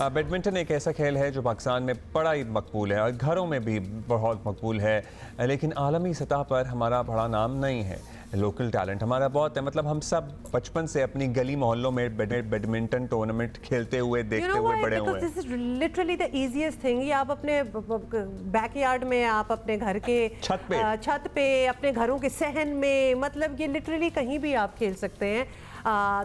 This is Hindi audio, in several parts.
बैडमिंटन एक ऐसा खेल है जो पाकिस्तान में बड़ा ही मकबूल है और घरों में भी बहुत मकबूल है, लेकिन आलमी सतह पर हमारा बड़ा नाम नहीं है। लोकल टैलेंट हमारा बहुत है, मतलब हम सब बचपन से अपनी गली मोहल्लों में बैडमिंटन टूर्नामेंट खेलते हुए देखते हुए बड़े हुए हैं। This is literally the easiest thing. ये आप अपने बैकयार्ड में, आप अपने घर के छत पे, अपने घरों के सहन में, मतलब ये लिटरली कहीं भी आप खेल सकते हैं।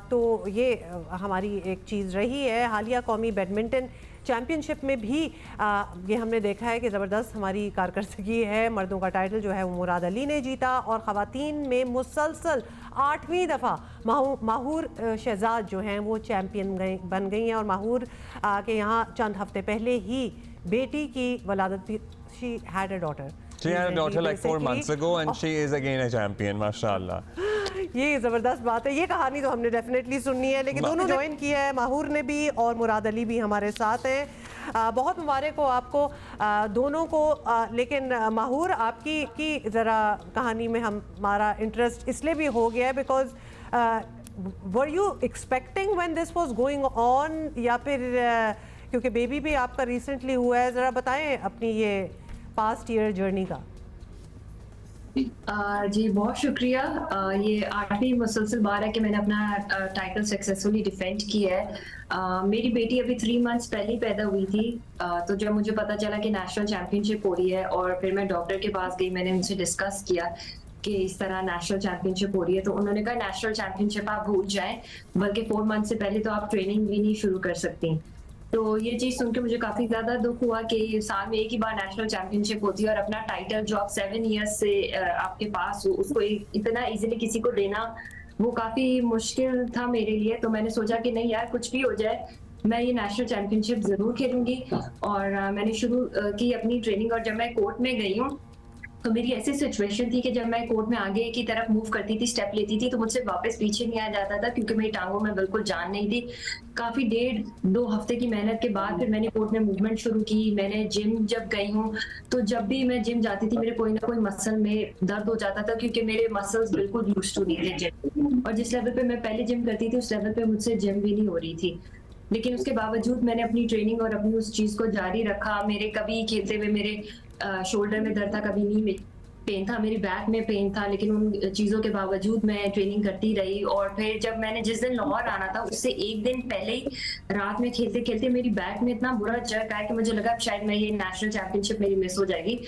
तो ये हमारी एक चीज़ रही है। हालिया कौमी बैडमिंटन चैम्पियनशिप में भी ये हमने देखा है कि ज़बरदस्त हमारी कारकर्दगी है। मर्दों का टाइटल जो है वो मुराद अली ने जीता और ख़वातीन में मुसलसल 8वीं दफ़ा माहूर शहजाद जो हैं वो चैम्पियन बन गई हैं। और माहूर के यहाँ चंद हफ्ते पहले ही बेटी की वलादत भी, she had a daughter. She had a daughter like 4 months ago and she is again a champion, माशाल्लाह। ये ज़बरदस्त बात है। ये कहानी तो हमने डेफिनेटली सुननी है, लेकिन दोनों ज्वाइन किया है, माहूर ने भी और मुराद अली भी हमारे साथ हैं। बहुत मुबारक हो आपको दोनों को। लेकिन माहूर, आपकी की ज़रा कहानी में हमारा इंटरेस्ट इसलिए भी हो गया है because were you expecting when this was going on, या फिर क्योंकि बेबी भी आपका रिसेंटली हुआ है, ज़रा बताएं अपनी ये पास्ट ईयर जर्नी का। जी बहुत शुक्रिया। ये 8वीं मुसलसल बार है कि मैंने अपना टाइटल सक्सेसफुली डिफेंड किया है। मेरी बेटी अभी 3 मंथ्स पहले पैदा हुई थी। तो जब मुझे पता चला कि नेशनल चैंपियनशिप हो रही है और फिर मैं डॉक्टर के पास गई, मैंने उनसे डिस्कस किया कि इस तरह नेशनल चैंपियनशिप हो रही है, तो उन्होंने कहा नेशनल चैंपियनशिप आप भूल जाएं, बल्कि 4 मंथ से पहले तो आप ट्रेनिंग भी नहीं शुरू कर सकती। तो ये चीज सुन के मुझे काफी ज्यादा दुख हुआ कि साल में एक ही बार नेशनल चैंपियनशिप होती है और अपना टाइटल जो आप 7 इयर्स से आपके पास हो, उसको इतना इजीली किसी को देना वो काफी मुश्किल था मेरे लिए। तो मैंने सोचा कि नहीं यार, कुछ भी हो जाए मैं ये नेशनल चैंपियनशिप जरूर खेलूंगी। और मैंने शुरू की अपनी ट्रेनिंग। और जब मैं कोर्ट में गई हूँ तो मेरी ऐसी सिचुएशन थी कि जब मैं कोर्ट में आगे की तरफ मूव करती थी, स्टेप लेती थी, तो मुझसे वापस पीछे नहीं आ जाता था क्योंकि मेरी टांगों में बिल्कुल जान नहीं थी। काफी 1.5-2 हफ्ते की मेहनत के बाद फिर मैंने कोर्ट में मूवमेंट शुरू की। मैंने जिम जब गई हूँ तो जब भी मैं जिम जाती थी मेरे कोई ना कोई मसल में दर्द हो जाता था क्योंकि मेरे मसल्स बिल्कुल यूज्ड टू नहीं थे जिम। और जिस लेवल पे मैं पहले जिम करती थी उस लेवल पे मुझसे जिम भी नहीं हो रही थी। लेकिन उसके बावजूद मैंने अपनी ट्रेनिंग और अपनी उस चीज को जारी रखा। मेरे कभी खेलते हुए मेरे शोल्डर में दर्द था, कभी नी में पेन था, मेरी बैक में पेन था, लेकिन उन चीजों के बावजूद मैं ट्रेनिंग करती रही। और फिर जब मैंने जिस दिन लाहौर आना था उससे एक दिन पहले ही रात में खेलते खेलते मेरी बैक में इतना बुरा जर्क आया कि मुझे लगा शायद मैं ये नेशनल चैंपियनशिप मेरी मिस हो जाएगी।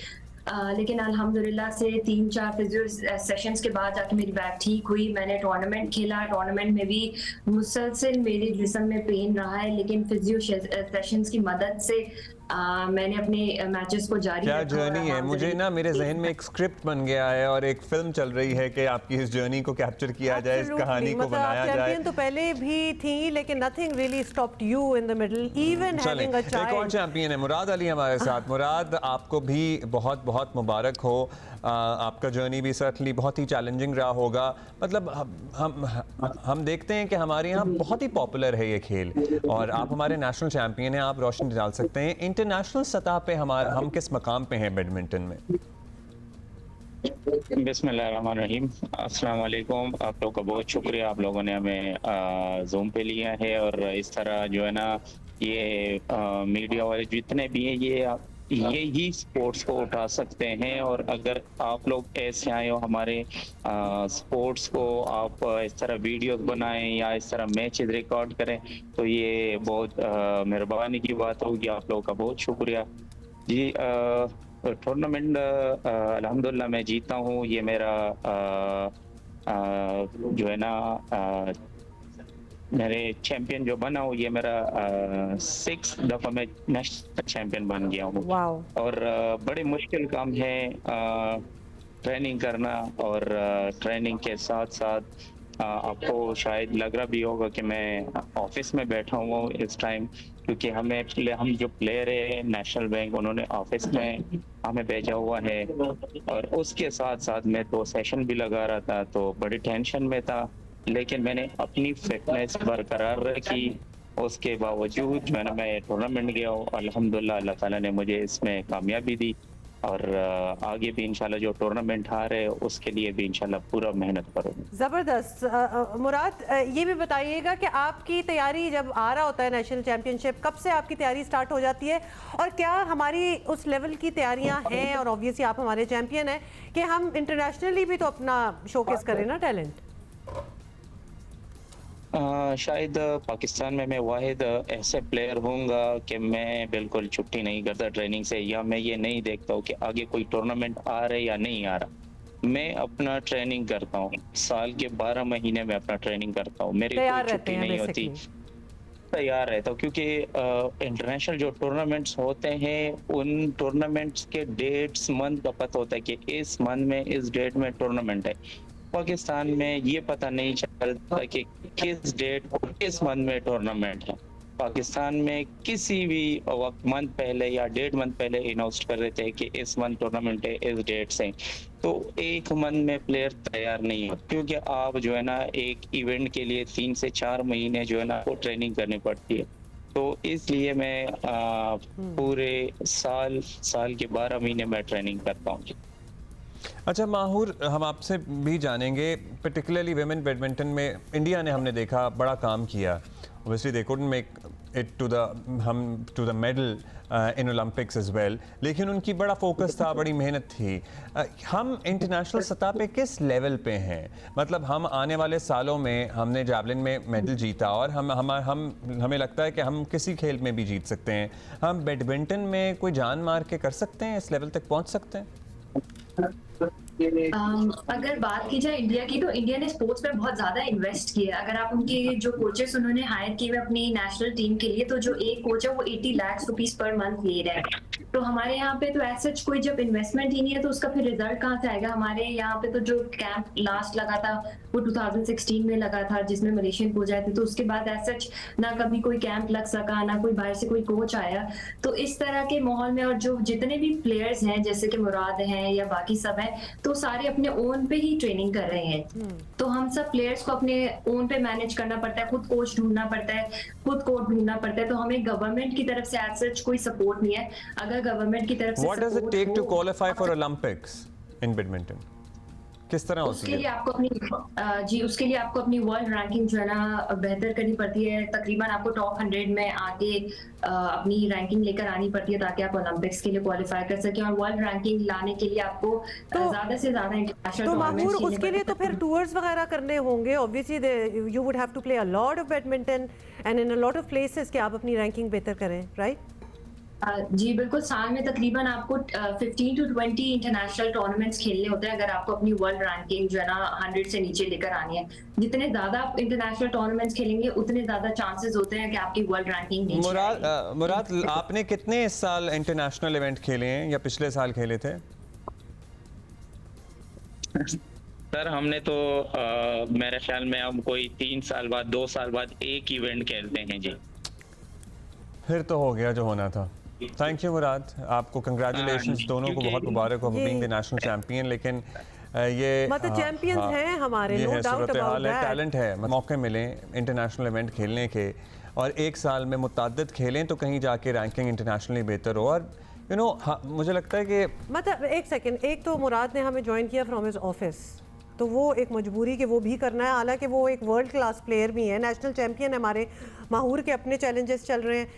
लेकिन अल्हम्दुलिल्लाह से 3-4 फिजियो सेशंस के बाद जाके मेरी बैक ठीक हुई। मैंने टूर्नामेंट खेला, टूर्नामेंट में भी मुसलसल मेरे जिस्म में पेन रहा है, लेकिन फिजियो सेशंस की मदद से मैंने अपने मैचेस को जारी क्या जर्नी है। मुझे ना मेरे जहन में एक स्क्रिप्ट बन गया है और एक फिल्म चल रही है कि आपकी इस जर्नी को कैप्चर किया जाए, इस कहानी को बनाया जाए। चैंपियन तो पहले भी थी, लेकिन nothing really stopped you in the middle, even having a child. एक और चैंपियन है मुराद अली हमारे साथ। मुराद, आपको भी बहुत बहुत मुबारक हो। आपका जर्नी भी सर्टनली बहुत ही चैलेंजिंग रहा होगा। मतलब हम देखते हैं कि हमारे यहाँ बहुत ही पॉपुलर है ये खेल और आप हमारे नेशनल चैंपियन हैं। आप रोशनी डाल सकते हैं इंटरनेशनल सतह पे हम किस मकाम पे हैं बैडमिंटन में? बिस्मिल्लाहिर्रहमानिर्रहीम, अस्सलाम वालेकुम। आप लोगों का बहुत शुक्रिया, आप लोगों ने हमें जूम पे लिया है और इस तरह जो है ना ये मीडिया वाले जितने भी हैं ये ही स्पोर्ट्स को उठा सकते हैं। और अगर आप लोग ऐसे आए हो हमारे स्पोर्ट्स को, आप इस तरह वीडियोस बनाएं या इस तरह मैचेस रिकॉर्ड करें तो ये बहुत मेहरबानी की बात होगी। आप लोगों का बहुत शुक्रिया जी। टूर्नामेंट अल्हम्दुलिल्लाह मैं जीता हूँ। ये मेरा जो है ना मेरे चैंपियन जो बना हूँ, ये मेरा 6th दफा मैं नेशनल चैंपियन बन गया हूँ। और बड़े मुश्किल काम है ट्रेनिंग करना। और ट्रेनिंग के साथ साथ आपको शायद लग रहा भी होगा कि मैं ऑफिस में बैठा हुआ हूँ इस टाइम, क्योंकि हम जो प्लेयर है नेशनल बैंक उन्होंने ऑफिस में हमें भेजा हुआ है। और उसके साथ साथ मैं 2 सेशन भी लगा रहा था, तो बड़ी टेंशन में था, लेकिन मैंने अपनी फिटनेस बरकरार रखी। उसके बावजूद जो है ना मैं टूर्नामेंट गया हूँ, अल्हम्दुलिल्लाह अल्लाह ताला ने मुझे इसमें कामयाबी दी। और आगे भी इंशाल्लाह जो टूर्नामेंट आ रहे हैं उसके लिए भी इंशाल्लाह पूरा मेहनत करूँगा। ज़बरदस्त। मुराद, ये भी बताइएगा कि आपकी तैयारी जब आ रहा होता है नेशनल चैम्पियनशिप, कब से आपकी तैयारी स्टार्ट हो जाती है और क्या हमारी उस लेवल की तैयारियां हैं, और ऑब्वियसली आप हमारे चैम्पियन हैं, कि हम इंटरनेशनली भी तो अपना शोकेस करें ना टैलेंट? शायद पाकिस्तान में मैं वाहिद ऐसे प्लेयर हूँगा कि मैं बिल्कुल छुट्टी नहीं करता ट्रेनिंग से, या मैं ये नहीं देखता हूँ कि आगे कोई टूर्नामेंट आ रहा है या नहीं आ रहा। मैं अपना ट्रेनिंग करता हूँ, साल के 12 महीने में अपना ट्रेनिंग करता हूँ, मेरी कोई छुट्टी नहीं होती, तैयार रहता हूँ। क्योंकि इंटरनेशनल जो टूर्नामेंट्स होते हैं उन टूर्नामेंट्स के डेट्स मंथ का पता होता है कि इस मंथ में इस डेट में टूर्नामेंट है। पाकिस्तान में ये पता नहीं चलता कि किस डेट और किस मंथ में टूर्नामेंट है। पाकिस्तान में किसी भी वक्त मंथ पहले या 1.5 मंथ पहले अनाउंस कर देते हैं कि इस मंथ टूर्नामेंट है, इस डेट से। तो एक मंथ में प्लेयर तैयार नहीं हो, क्योंकि आप जो है ना एक इवेंट के लिए 3 से 4 महीने जो है ना वो ट्रेनिंग करनी पड़ती है। तो इसलिए मैं पूरे साल के 12 महीने में ट्रेनिंग करता हूँ। अच्छा माहूर, हम आपसे भी जानेंगे पर्टिकुलरली विमेन बैडमिंटन में इंडिया ने हमने देखा बड़ा काम किया। Obviously they couldn't make it to the medal in Olympics as well, लेकिन उनकी बड़ा फोकस था, बड़ी मेहनत थी। हम इंटरनेशनल सतह पे किस लेवल पे हैं? मतलब हम आने वाले सालों में हमने जैवलिन में मेडल जीता और हमें लगता है कि हम किसी खेल में भी जीत सकते हैं। हम बैडमिंटन में कोई जान मार के कर सकते हैं, इस लेवल तक पहुंच सकते हैं? अगर बात की जाए इंडिया की, तो इंडिया ने स्पोर्ट्स में बहुत ज्यादा इन्वेस्ट किया है। अगर आप उनके जो कोचेस उन्होंने हायर किए हुए अपनी नेशनल टीम के लिए, तो जो एक कोच है वो 80 लाख रुपीस पर मंथ ले रहा है। तो हमारे यहाँ पे तो ऐसा कोई जब इन्वेस्टमेंट ही नहीं है तो उसका फिर रिजल्ट कहाँ से आएगा? हमारे यहाँ पे तो जो कैंप लास्ट लगा था वो 2016 में लगा था, जिसमें मलेशियन कोच आए थे। तो उसके बाद ऐसा ना कभी कोई कैंप लग सका, ना कोई बाहर से कोई कोच आया। तो इस तरह के माहौल में और जो जितने भी प्लेयर्स हैं जैसे कि मुराद हैं या बाकी सब हैं, तो सारे अपने ओन पे ही ट्रेनिंग कर रहे हैं। तो हम सब प्लेयर्स को अपने ओन पे मैनेज करना पड़ता है, खुद कोच ढूंढना पड़ता है, खुद कोच ढूंढना पड़ता है। तो हमें गवर्नमेंट की तरफ से एज सच कोई सपोर्ट नहीं है। अगर गवर्नमेंट की तरफ से what does it take to qualify for Olympics in badminton? किस तरह होती है? उसके लिए आपको अपनी वर्ल्ड रैंकिंग जो है ना बेहतर करनी पड़ती है। तकरीबन आपको टॉप 100 में आके अपनी रैंकिंग लेकर आनी पड़ती है ताकि आप ओलंपिक्स के लिए क्वालिफाई कर सकें। और वर्ल्ड रैंकिंग लाने के लिए आपको ज्यादा से ज्यादा इंटरनेशनल माहूर, उसके लिए तो फिर टूर्स वगैरह करने होंगे। Obviously you would have to play a lot of badminton and in a lot of places कि आप अपनी रैंकिंग बेहतर करें, राइट? जी बिल्कुल, साल में तकरीबन आपको 15 to 20 इंटरनेशनल टूर्नामेंट्स खेलने होते हैं अगर आपको अपनी वर्ल्ड रैंकिंग जो है ना 100 से नीचे लेकर आनी है। जितने ज्यादा आप इंटरनेशनल टूर्नामेंट्स खेलेंगे उतने ज्यादा चांसेस होते हैं कि आपकी वर्ल्ड रैंकिंग नीचे आएगी। मुराद, आपने कितने इस साल इंटरनेशनल इवेंट खेले हैं या पिछले साल खेले थे? सर हमने तो मेरे ख्याल में हम कोई 3 साल बाद 2 साल बाद एक इवेंट खेलते हैं जी। फिर तो हो गया जो होना था। थैंक यू मुराद, आपको कंग्रेचुलेशंस, दोनों को बहुत मुबारक हो बीइंग द नेशनल चैंपियन। लेकिन ये मतलब चैंपियंस हैं हमारे, no doubt about that. Talent है, मौके मिले इंटरनेशनल इवेंट खेलने के और एक साल में मुतअद्दिद खेलें तो कहीं जाके रैंकिंग इंटरनेशनली बेहतर हो। और यू नो मुझे लगता है कि मतलब एक सेकेंड, एक तो मुराद ने हमें ज्वाइन किया फ्रॉम हिज ऑफिस, तो वो एक मजबूरी कि वो भी करना है। हालांकि वो एक वर्ल्ड क्लास प्लेयर भी है, नेशनल चैंपियन है। हमारे माहूर के अपने चैलेंजेस चल रहे हैं,